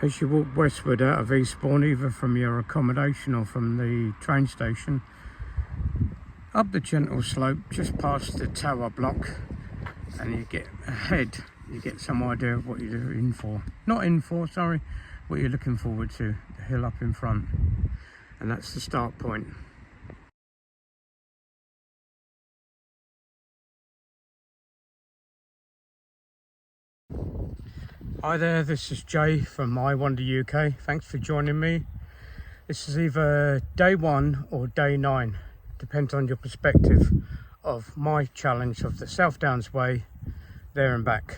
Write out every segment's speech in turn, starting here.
As you walk westward out of Eastbourne, either from your accommodation or from the train station, up the gentle slope just past the tower block, and you get ahead, you get some idea of what you're in for. Not in for, sorry, what you're looking forward to, the hill up in front. And that's the start point. Hi there, this is Jay from My Wonder UK. Thanks for joining me. This is either day 1 or day 9. Depends on your perspective of my challenge of the South Downs Way, there and back.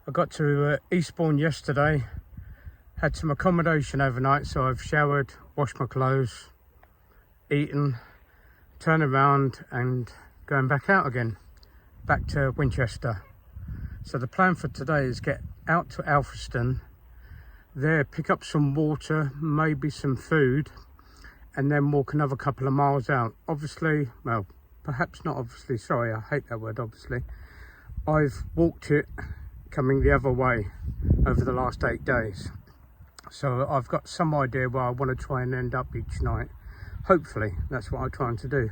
I got to Eastbourne yesterday, had some accommodation overnight, so I've showered, washed my clothes, eaten, turned around and going back out again, back to Winchester. So the plan for today is get out to Alfriston, there pick up some water, maybe some food, and then walk another couple of miles out. Obviously, well, perhaps not obviously, sorry, I hate that word obviously. I've walked it coming the other way over the last 8 days. So I've got some idea where I want to try and end up each night. Hopefully, that's what I'm trying to do.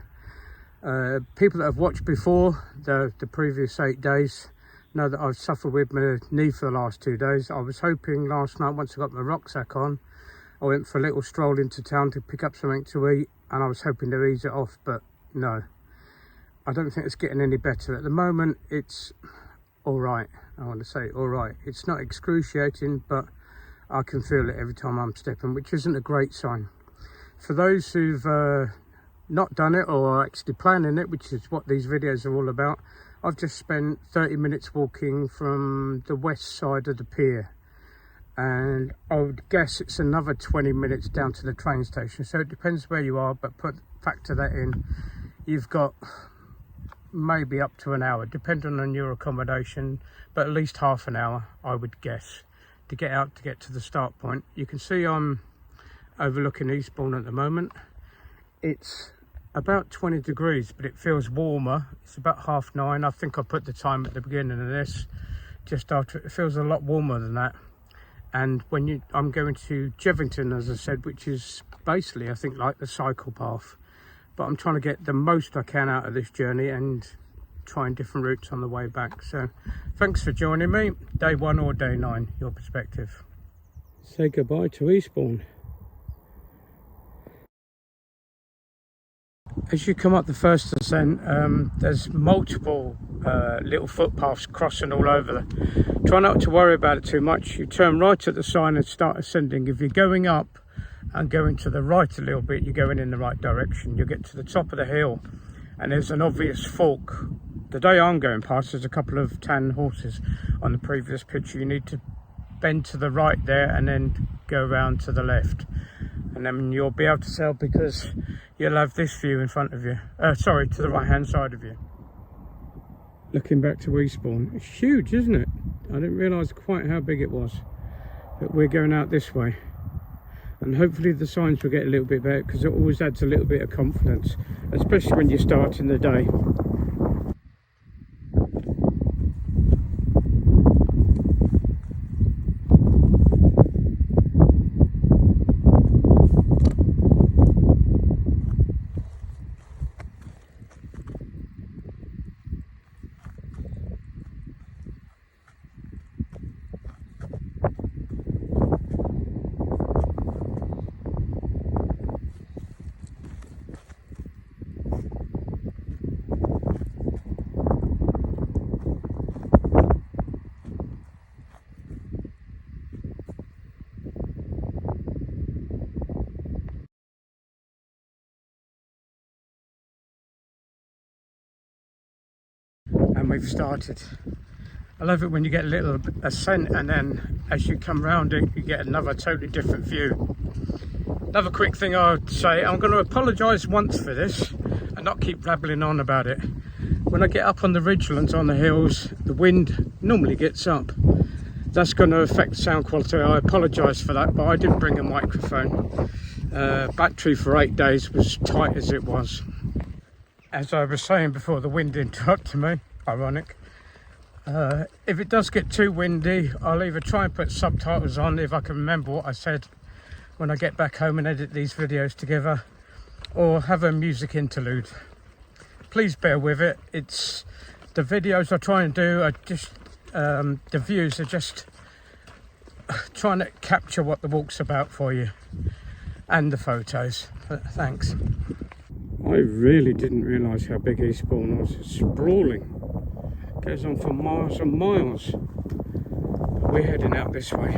People that have watched before, the previous 8 days, know that I've suffered with my knee for the last 2 days. I was hoping last night, once I got my rucksack on, I went for a little stroll into town to pick up something to eat, and I was hoping to ease it off, but no. I don't think it's getting any better. At the moment, it's all right. I want to say all right. It's not excruciating, but I can feel it every time I'm stepping, which isn't a great sign. For those who've not done it or are actually planning it, which is what these videos are all about, I've just spent 30 minutes walking from the west side of the pier, and I would guess it's another 20 minutes down to the train station. So it depends where you are, but factor that in. You've got maybe up to an hour, depending on your accommodation, but at least half an hour, I would guess, to get out, to get to the start point. You can see I'm overlooking Eastbourne at the moment. It's about 20 degrees, but it feels warmer. It's about 9:30. I think I put the time at the beginning of this, just after. It feels a lot warmer than that. And I'm going to Jevington, as I said, which is basically, I think, like the cycle path. But I'm trying to get the most I can out of this journey and trying different routes on the way back. So thanks for joining me. Day 1 or day 9, your perspective. Say goodbye to Eastbourne. As you come up the first ascent, there's multiple little footpaths crossing all over. Try not to worry about it too much. You turn right at the sign and start ascending. If you're going up and going to the right a little bit, you're going in the right direction. You'll get to the top of the hill and there's an obvious fork. The day I'm going past, there's a couple of tan horses on the previous picture. You need to bend to the right there and then go round to the left. And then you'll be able to tell because you'll have this view in front of you. Sorry, to the right hand side of you. Looking back to Eastbourne, it's huge, isn't it? I didn't realise quite how big it was. But we're going out this way. And hopefully the signs will get a little bit better, because it always adds a little bit of confidence, especially when you're starting the day. And we've started. I love it when you get a little ascent and then as you come round it you get another totally different view. Another quick thing I would say, I'm going to apologise once for this and not keep blabbling on about it. When I get up on the ridgelands, on the hills, the wind normally gets up. That's going to affect sound quality. I apologise for that, but I didn't bring a microphone. Battery for 8 days was tight as it was. As I was saying before, the wind interrupted me. Ironic. If it does get too windy, I'll either try and put subtitles on if I can remember what I said when I get back home and edit these videos together, or have a music interlude. Please bear with it. It's the videos I try and do are just the views are just trying to capture what the walk's about for you, and the photos. Thanks. I really didn't realise how big Eastbourne was. It's sprawling. It goes on for miles and miles. But we're heading out this way.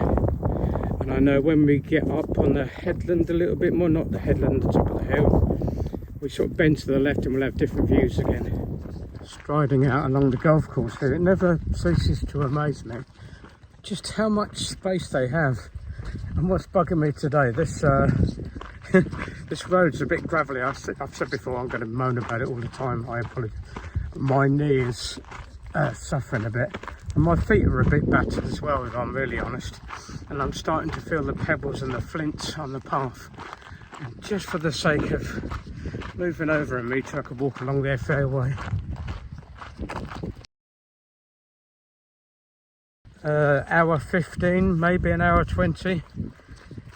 And I know when we get up on the headland a little bit more, not the headland, the top of the hill, we sort of bend to the left and we'll have different views again. Striding out along the golf course here, it never ceases to amaze me just how much space they have. And what's bugging me today, this this road's a bit gravelly. I've said before I'm going to moan about it all the time. I apologise. My knee is suffering a bit, and my feet are a bit battered as well, if I'm really honest. And I'm starting to feel the pebbles and the flints on the path. And just for the sake of moving over a metre, I could walk along their fairway. Hour 15, maybe an hour 20.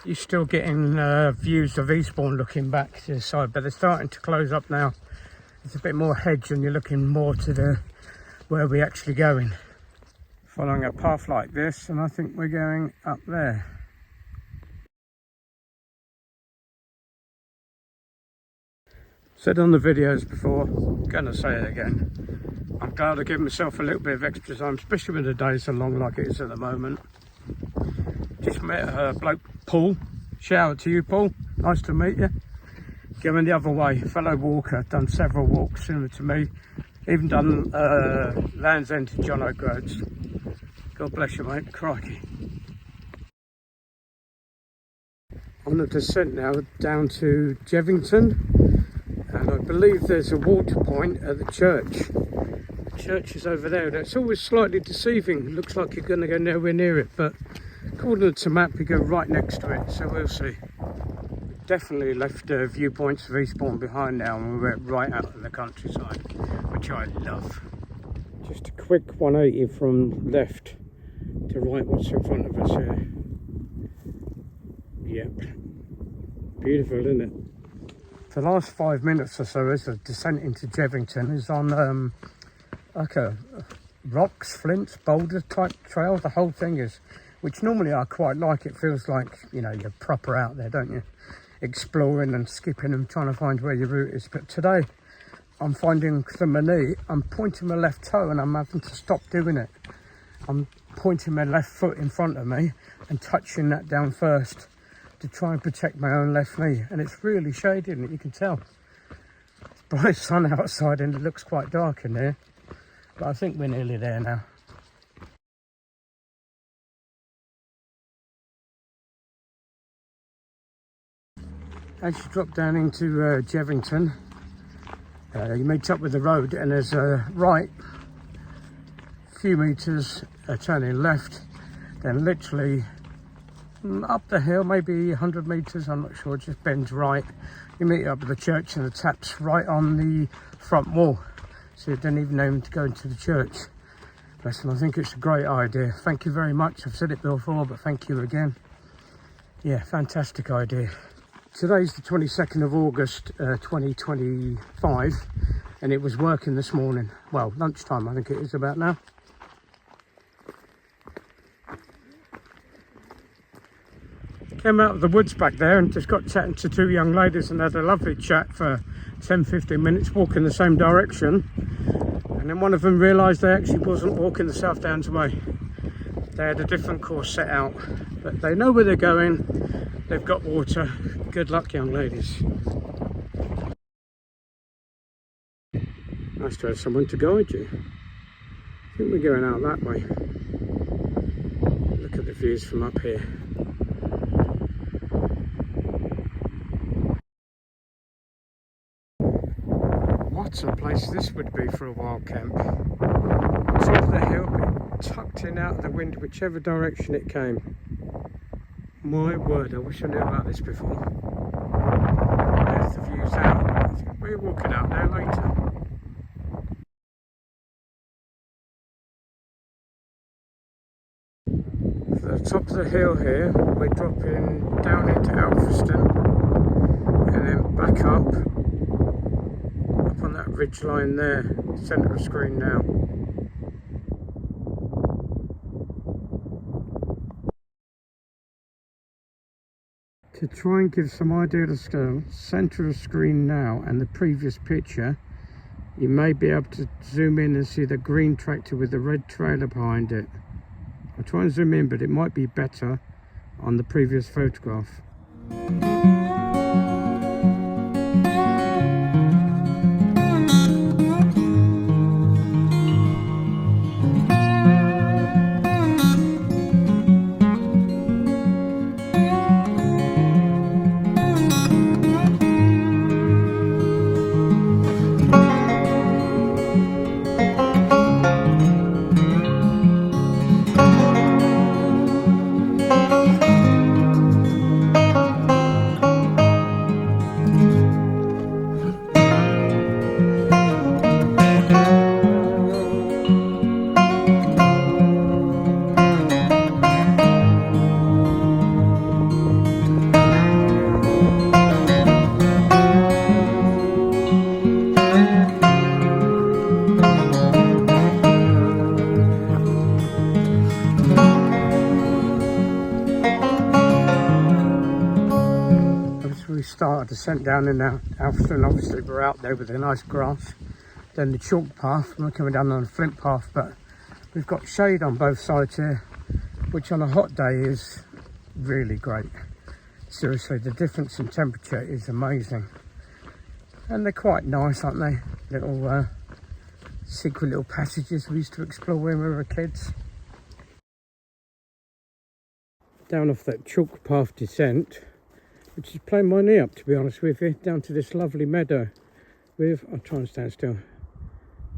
You're still getting views of Eastbourne looking back to the side, but they're starting to close up now. There's a bit more hedge and you're looking more to the where we're actually going. Following a path like this, and I think we're going up there. Said on the videos before, I'm gonna say it again. I'm glad I give myself a little bit of extra time, especially when the days are long like it is at the moment. Just met a bloke, Paul. Shout out to you, Paul. Nice to meet you. Going the other way, fellow walker, done several walks similar to me. Even done Land's End to John Oak Roads. God bless you, mate. Crikey. On the descent now down to Jevington, and I believe there's a water point at the church. The church is over there. It's always slightly deceiving. It looks like you're going to go nowhere near it, but according to the map, we go right next to it, so we'll see. We've definitely left viewpoints of Eastbourne behind now, and we went right out in the countryside, which I love. Just a quick 180 from left to right, what's in front of us here. Yep, beautiful, isn't it? The last 5 minutes or so as the descent into Jevington is on like a rocks, flints, boulder type trail. The whole thing is, which normally I quite like. It feels like, you know, you're proper out there, don't you? Exploring and skipping and trying to find where your route is. But today I'm finding from my knee, I'm pointing my left toe and I'm having to stop doing it. I'm pointing my left foot in front of me and touching that down first to try and protect my own left knee. And it's really shady, isn't it? You can tell. It's bright sun outside and it looks quite dark in there. But I think we're nearly there now. As you drop down into Jevington, you meet up with the road and there's a right, few metres, turning left, then literally up the hill, maybe 100 metres, I'm not sure, just bends right. You meet up with the church and the tap's right on the front wall, so you don't even know to go into the church. Listen, I think it's a great idea. Thank you very much. I've said it before, but thank you again. Yeah, fantastic idea. Today's the 22nd of August 2025, and it was working this morning. Well, lunchtime I think it is about now. Came out of the woods back there and just got chatting to two young ladies and had a lovely chat for 10-15 minutes, walking the same direction. And then one of them realised they actually wasn't walking the South Downs way. They had a different course set out, but they know where they're going. They've got water. Good luck, young ladies. Nice to have someone to guide you. I think we're going out that way. Look at the views from up here. What a place this would be for a wild camp. Top of the hill, but tucked in out of the wind, whichever direction it came. My word, I wish I knew about this before. There's the views out. We're walking out there later. top of the hill here, we're dropping down into Alfriston and then back up on that ridge line there, centre of screen now. To try and give some idea of the scale, centre of screen now and the previous picture, you may be able to zoom in and see the green tractor with the red trailer behind it. I'll try and zoom in, but it might be better on the previous photograph. We started descent down in Alfriston. Obviously we're out there with the nice grass, then the chalk path, and we're coming down on the flint path, but we've got shade on both sides here, which on a hot day is really great. Seriously, the difference in temperature is amazing, and they're quite nice, aren't they? Little secret little passages we used to explore when we were kids. Down off that chalk path descent, which is playing my knee up, to be honest with you, down to this lovely meadow with, I'll try and stand still,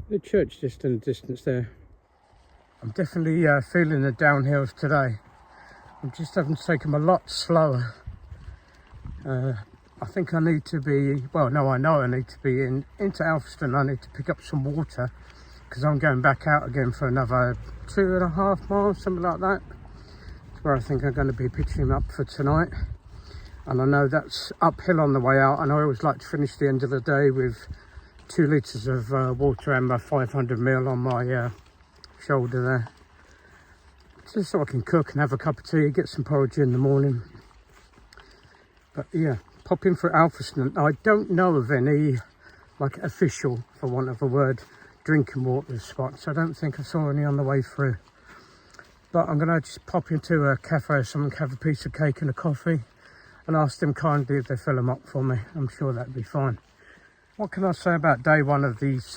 the church just in the distance there. I'm definitely feeling the downhills today. I'm just having to take them a lot slower. I think I need to be, well no, I know I need to be into Alfriston. I need to pick up some water because I'm going back out again for another 2.5 miles, something like that. That's where I think I'm going to be pitching up for tonight. And I know that's uphill on the way out, and I always like to finish the end of the day with 2 litres of water and my 500ml on my shoulder there. Just so I can cook and have a cup of tea, get some porridge in the morning. But yeah, pop in for Alfriston. I don't know of any, like, official, for want of a word, drinking water spots. I don't think I saw any on the way through. But I'm going to just pop into a cafe or something, have a piece of cake and a coffee, and ask them kindly if they fill them up for me. I'm sure that'd be fine. What can I say about day one of the east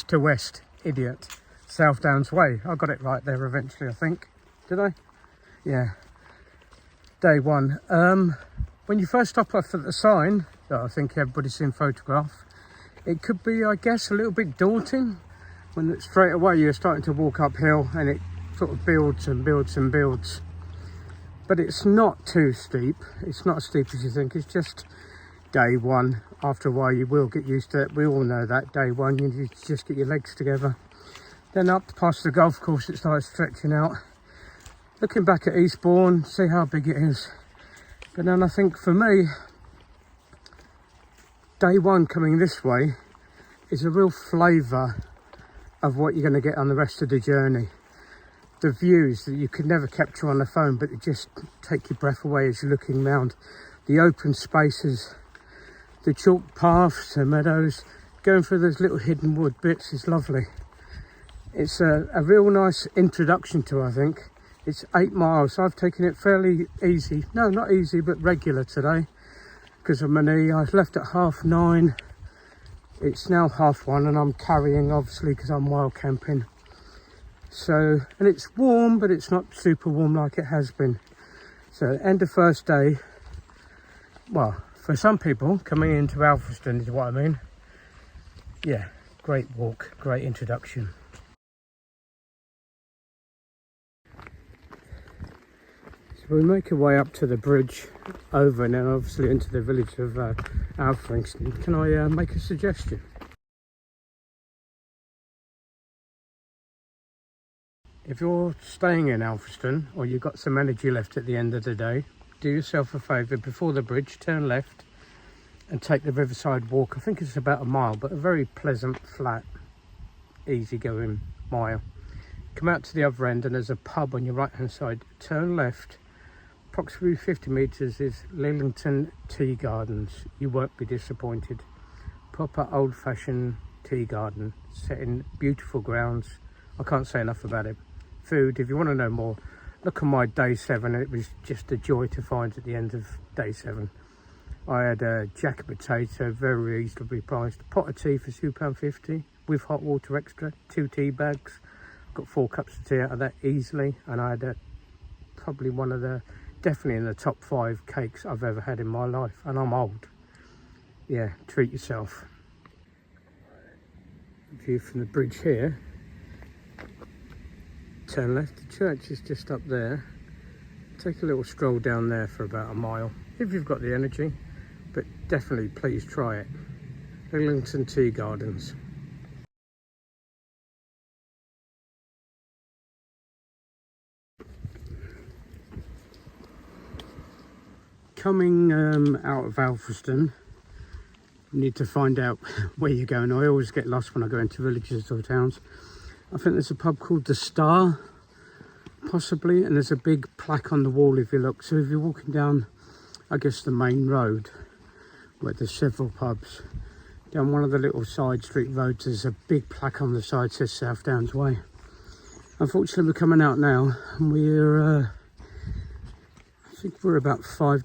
to west, idiot, South Downs Way. I got it right there eventually, I think. Did I? Yeah. Day one. When you first stop off at the sign, that I think everybody's seen photograph, it could be, I guess, a little bit daunting when straight away you're starting to walk uphill and it sort of builds and builds and builds, but it's not too steep. It's not as steep as you think. It's just day one. After a while you will get used to it. We all know that day one you need to just get your legs together. Then up past the golf course it starts stretching out. Looking back at Eastbourne, see how big it is. But then I think for me, day one coming this way is a real flavour of what you're going to get on the rest of the journey. The views that you could never capture on the phone, but it just take your breath away as you're looking round. The open spaces, the chalk paths, the meadows, going through those little hidden wood bits is lovely. It's a real nice introduction to, I think. It's 8 miles. I've taken it fairly easy. No, not easy, but regular today because of my knee. I left at 9:30. It's now 1:30 and I'm carrying, obviously, because I'm wild camping. So, and it's warm, but it's not super warm like it has been. So, end of first day. Well, for some people, coming into Alfriston is what I mean. Yeah, great walk, great introduction. So we make our way up to the bridge over and then obviously into the village of Alfriston. Can I make a suggestion? If you're staying in Alfriston or you've got some energy left at the end of the day, do yourself a favour, before the bridge, turn left and take the riverside walk. I think it's about a mile, but a very pleasant, flat, easy going mile. Come out to the other end and there's a pub on your right hand side. Turn left, approximately 50 metres is Lillington Tea Gardens. You won't be disappointed. Proper old fashioned tea garden set in beautiful grounds. I can't say enough about it. Food, if you want to know more, look at my day 7. It was just a joy to find at the end of day 7. I had a jack of potato, very reasonably priced. A pot of tea for £2.50 with hot water extra. 2 tea bags. Got 4 cups of tea out of that easily. And I had probably one of the, definitely in the top 5 cakes I've ever had in my life. And I'm old. Yeah, treat yourself. View from the bridge here. Turn left, the church is just up there. Take a little stroll down there for about a mile, if you've got the energy, but definitely please try it. Lillington Tea Gardens. Coming out of Alfriston, you need to find out where you're going. I always get lost when I go into villages or towns. I think there's a pub called The Star, possibly, and there's a big plaque on the wall if you look. So if you're walking down, I guess, the main road, where there's several pubs, down one of the little side street roads, there's a big plaque on the side that says South Downs Way. Unfortunately, we're coming out now, and we're, I think we're about 5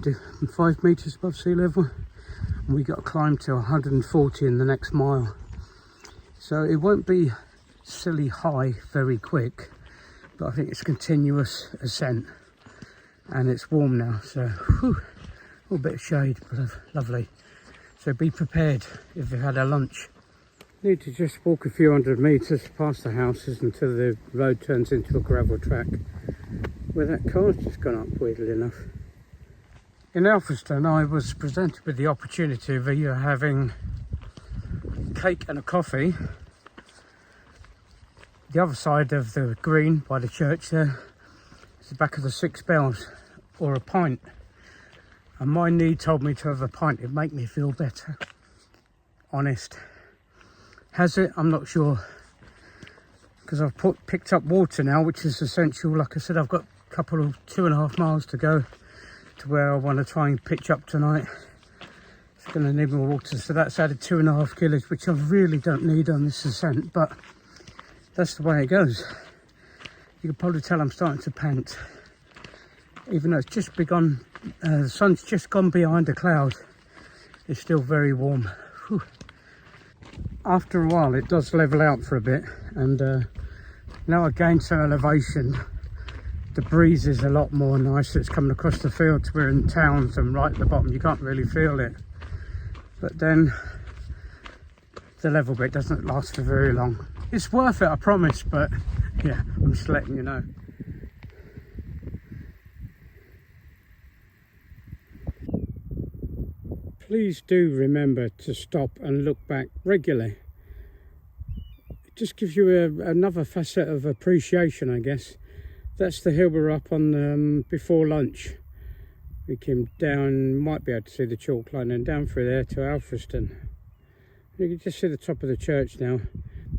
metres above sea level, and we got to climb to 140 in the next mile. So it won't be silly high very quick, but I think it's continuous ascent, and it's warm now, so whew, a little bit of shade, but lovely. So be prepared if you've had a lunch. Need to just walk a few hundred metres past the houses until the road turns into a gravel track, where that car's just gone up, weirdly enough. In Alfriston, I was presented with the opportunity of either having cake and a coffee. The other side of the green by the church there is the back of the 6 Bells, or a pint. And my knee told me to have a pint. It'd make me feel better. Honest. Has it? I'm not sure. Because I've picked up water now, which is essential. Like I said, I've got a couple of 2.5 miles to go to where I want to try and pitch up tonight. It's going to need more water. So that's added 2.5 kilos, which I really don't need on this ascent. But that's the way it goes. You can probably tell I'm starting to pant, even though it's just begun. The sun's just gone behind a cloud. It's still very warm. Whew. After a while, it does level out for a bit, and now I gained some elevation. The breeze is a lot more nice. It's coming across the fields. We're in towns, and right at the bottom, you can't really feel it. But then the level bit doesn't last for very long. It's worth it, I promise, but yeah, I'm just letting you know. Please do remember to stop and look back regularly. It just gives you another facet of appreciation, I guess. That's the hill we're up on before lunch. We came down, might be able to see the chalk line, and down through there to Alfriston. You can just see the top of the church now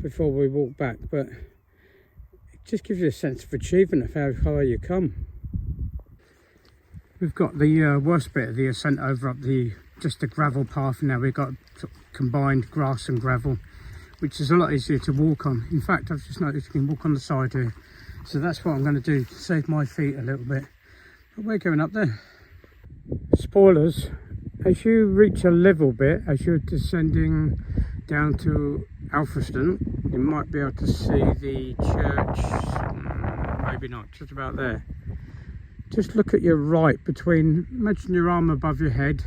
before we walk back, but it just gives you a sense of achievement of how far you come. We've got the worst bit of the ascent over up just the gravel path now. We've got combined grass and gravel, which is a lot easier to walk on. In fact, I've just noticed you can walk on the side here, so that's what I'm going to do to save my feet a little bit. But we're going up there. Spoilers, as you reach a level bit, as you're descending down to Alfriston, you might be able to see the church, maybe not, just about there. Just look at your right between, imagine your arm above your head,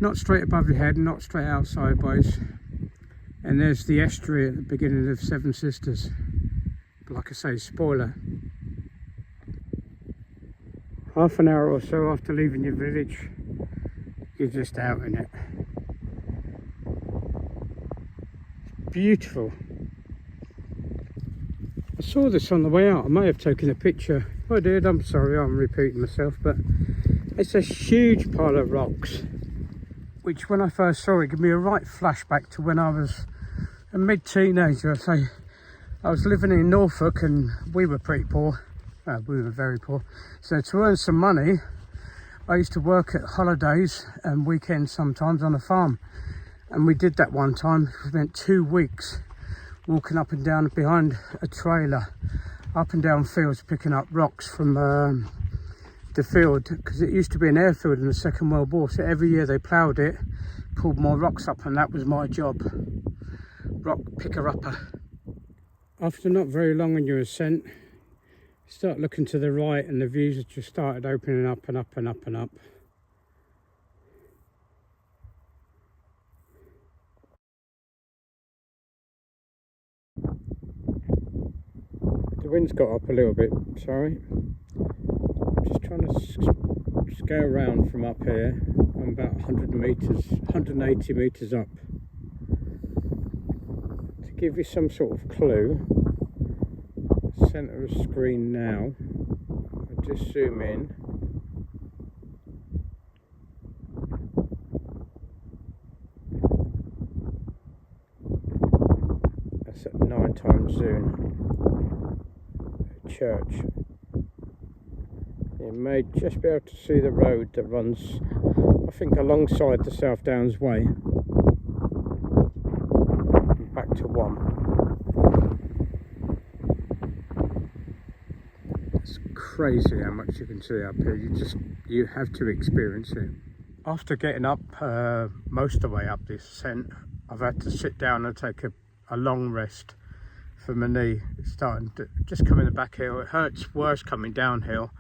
not straight above your head, not straight out sideways, and there's the estuary at the beginning of Seven Sisters. But like I say, spoiler, half an hour or so after leaving your village, you're just out in it. Beautiful. I saw this on the way out. I may have taken a picture. If I did, I'm sorry, I'm repeating myself, but it's a huge pile of rocks, which when I first saw it, gave me a right flashback to when I was a mid-teenager. So I was living in Norfolk and we were pretty poor. We were very poor. So to earn some money, I used to work at holidays and weekends sometimes on a farm. And we did that one time. We spent 2 weeks walking up and down behind a trailer, up and down fields, picking up rocks from the field, because it used to be an airfield in the Second World War. So every year they ploughed it, pulled more rocks up, and that was my job, rock picker-upper. After not very long on your ascent, you start looking to the right and the views have just started opening up and up and up and up. The wind's got up a little bit, sorry. Just trying to go around from up here. I'm about 180 metres up. To give you some sort of clue, centre of screen now, I'll just zoom in. That's at 9 times zoom. Church. You may just be able to see the road that runs, I think, alongside the South Downs Way. Back to 1. It's crazy how much you can see up here. You have to experience it. After getting up most of the way up this ascent, I've had to sit down and take a long rest for my knee. It's starting to just come in the back hill. It hurts worse coming downhill,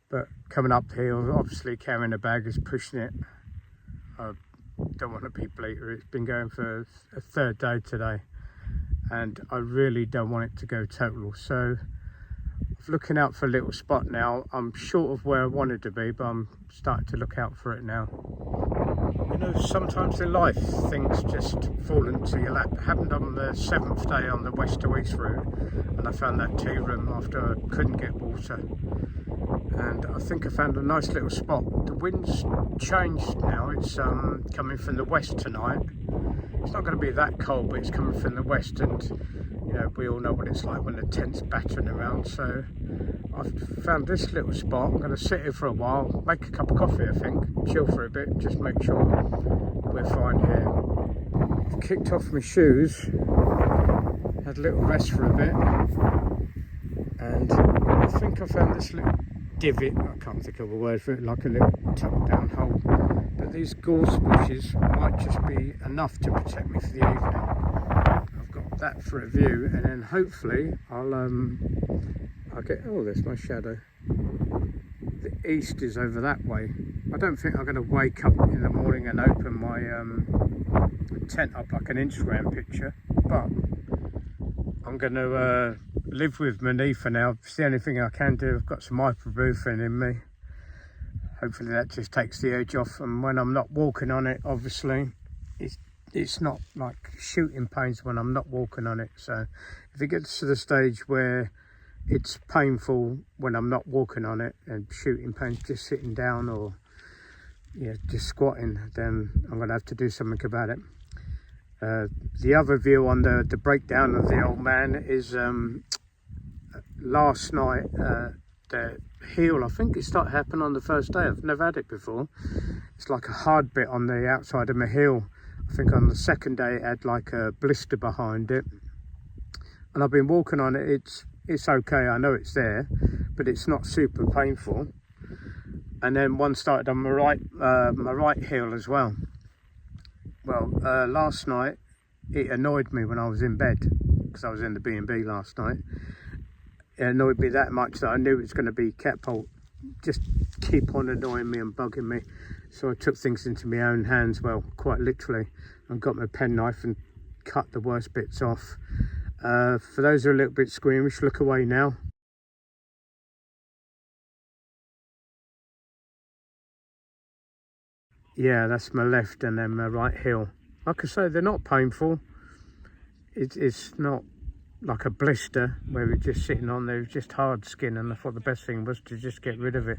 but coming uphill, obviously carrying a bag is pushing it. I don't want to be bleater. It's been going for a 3rd day today and I really don't want it to go total. So I'm looking out for a little spot now. I'm short of where I wanted to be, but I'm starting to look out for it now. You know, sometimes in life things just fall into your lap. It happened on the 7th day on the west to east route, and I found that tea room after I couldn't get water. And I think I found a nice little spot. The wind's changed now. It's coming from the west tonight. It's not going to be that cold, but it's coming from the west, and you know, we all know what it's like when the tent's battering around. So I've found this little spot. I'm going to sit here for a while, make a cup of coffee, I think, chill for a bit, just make sure we're fine here. I've kicked off my shoes, had a little rest for a bit, and I think I found this little divot. I can't think of a word for it, like a little tucked down hole. But these gorse bushes might just be enough to protect me for the evening. I've got that for a view, and then hopefully I'll get, oh, there's my shadow. The east is over that way. I don't think I'm going to wake up in the morning and open my tent up like an Instagram picture, but I'm going to live with my knee for now. It's the only thing I can do. I've got some ibuprofen in me. Hopefully that just takes the edge off, and when I'm not walking on it, obviously it's not like shooting pains when I'm not walking on it. So if it gets to the stage where it's painful when I'm not walking on it and shooting pains just sitting down or just squatting, then I'm going to have to do something about it. The other view on the breakdown of the old man is last night. The heel, I think it started happening on the first day. I've never had it before. It's like a hard bit on the outside of my heel. I think on the second day it had like a blister behind it, and I've been walking on it. It's okay, I know it's there, but it's not super painful. And then one started on my right heel as well. Well, last night it annoyed me when I was in bed, because I was in the B&B last night. It annoyed me that much that I knew it was going to be catapult, just keep on annoying me and bugging me. So I took things into my own hands, well, quite literally, and got my penknife and cut the worst bits off. For those who are a little bit squeamish, look away now. Yeah, that's my left and then my right heel. Like I say, they're not painful. It's not like a blister where we're just sitting on there, just hard skin, and I thought the best thing was to just get rid of it.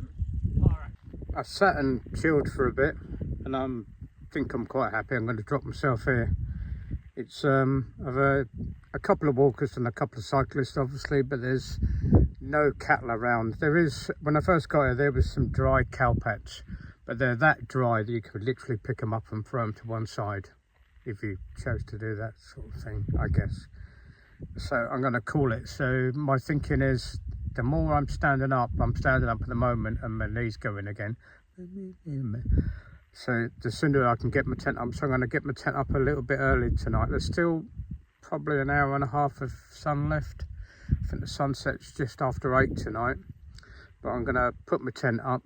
I sat and chilled for a bit, and I think I'm quite happy. I'm going to drop myself here. It's I've a couple of walkers and a couple of cyclists obviously, but there's no cattle around. There is, when I first got here, there was some dry cowpats, but they're that dry that you could literally pick them up and throw them to one side if you chose to do that sort of thing, I guess. So I'm going to call it. So my thinking is, the more I'm standing up at the moment, and my knees going again. So the sooner I can get my tent up, so I'm going to get my tent up a little bit early tonight. There's still probably an hour and a half of sun left. I think the sun sets just after 8 tonight. But I'm going to put my tent up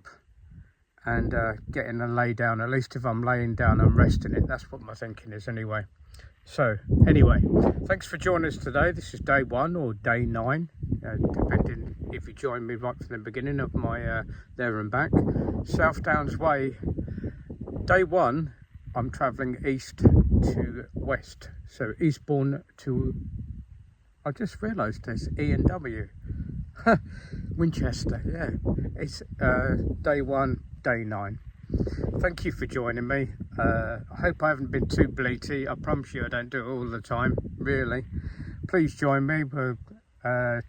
and get in and lay down. At least if I'm laying down and resting it, that's what my thinking is anyway. So anyway, thanks for joining us today. This is day 1 or day 9, depending if you join me right from the beginning of my there and back. South Downs Way. Day 1, I'm travelling east to west. So Eastbourne to, I just realised there's E and W. Winchester, yeah. It's day 1, day 9. Thank you for joining me. I hope I haven't been too bleaty. I promise you I don't do it all the time, really. Please join me for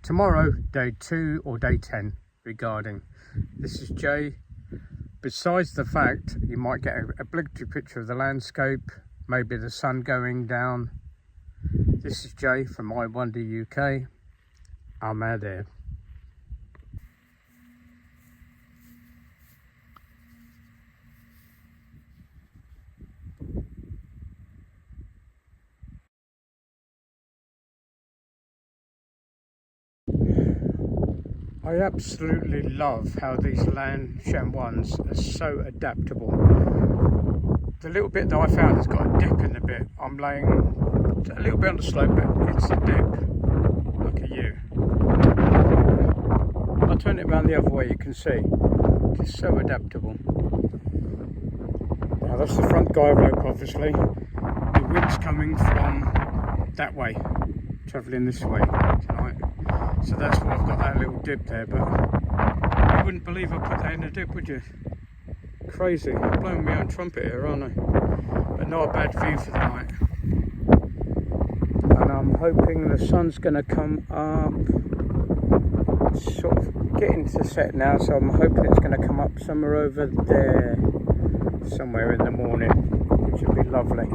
tomorrow, day 2 or day 10 regarding. This is Jay. Besides the fact you might get a obligatory picture of the landscape, maybe the sun going down. This is Jay from I Wonder UK. I'm out there. I absolutely love how these land ones are so adaptable. The little bit that I found has got a dip in the bit. I'm laying a little bit on the slope, but it's a dip, like a U. I'll turn it around the other way, you can see. It's so adaptable. Now that's the front guy rope, obviously. The wind's coming from that way, travelling this way tonight. So that's why I've got that little dip there, but you wouldn't believe I put that in a dip, would you? Crazy. I'm blowing my own trumpet here, aren't I? But not a bad view for the night. And I'm hoping the sun's going to come up. It's sort of getting to set now, so I'm hoping it's going to come up somewhere over there, somewhere in the morning, which would be lovely.